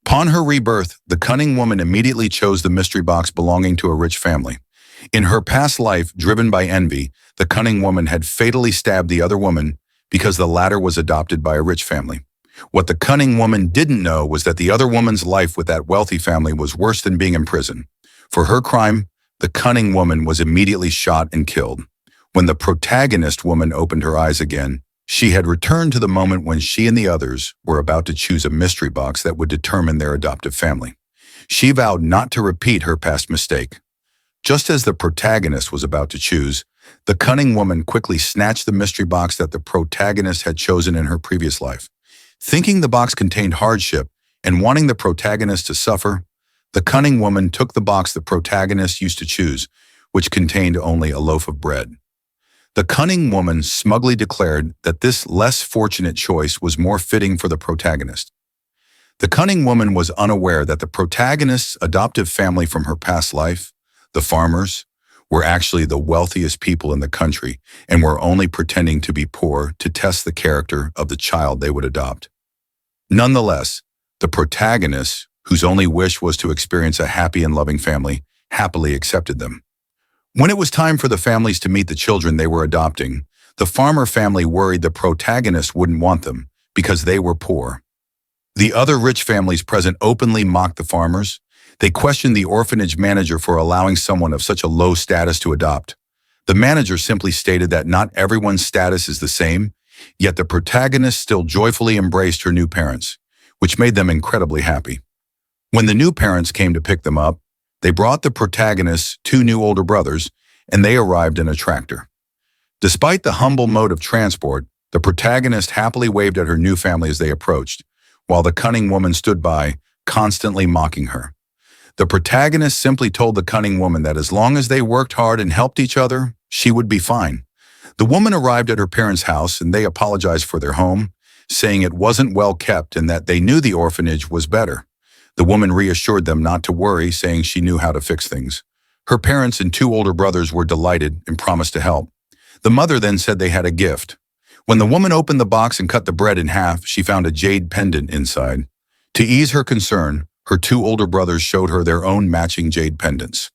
Upon her rebirth, the cunning woman immediately chose the mystery box belonging to a rich family. In her past life, driven by envy, the cunning woman had fatally stabbed the other woman because the latter was adopted by a rich family. What the cunning woman didn't know was that the other woman's life with that wealthy family was worse than being in prison. For her crime, the cunning woman was immediately shot and killed. When the protagonist woman opened her eyes again, she had returned to the moment when she and the others were about to choose a mystery box that would determine their adoptive family. She vowed not to repeat her past mistake. Just as the protagonist was about to choose, the cunning woman quickly snatched the mystery box that the protagonist had chosen in her previous life. Thinking the box contained hardship and wanting the protagonist to suffer, the cunning woman took the box the protagonist used to choose, which contained only a loaf of bread. The cunning woman smugly declared that this less fortunate choice was more fitting for the protagonist. The cunning woman was unaware that the protagonist's adoptive family from her past life, the farmers, were actually the wealthiest people in the country and were only pretending to be poor to test the character of the child they would adopt. Nonetheless, the protagonist, whose only wish was to experience a happy and loving family, happily accepted them. When it was time for the families to meet the children they were adopting, the farmer family worried the protagonist wouldn't want them because they were poor. The other rich families present openly mocked the farmers. They questioned the orphanage manager for allowing someone of such a low status to adopt. The manager simply stated that not everyone's status is the same, yet the protagonist still joyfully embraced her new parents, which made them incredibly happy. When the new parents came to pick them up, they brought the protagonist's two new older brothers, and they arrived in a tractor. Despite the humble mode of transport, the protagonist happily waved at her new family as they approached, while the cunning woman stood by, constantly mocking her. The protagonist simply told the cunning woman that as long as they worked hard and helped each other, she would be fine. The woman arrived at her parents' house and they apologized for their home, saying it wasn't well kept and that they knew the orphanage was better. The woman reassured them not to worry, saying she knew how to fix things. Her parents and two older brothers were delighted and promised to help. The mother then said they had a gift. When the woman opened the box and cut the bread in half, she found a jade pendant inside. To ease her concern, her two older brothers showed her their own matching jade pendants.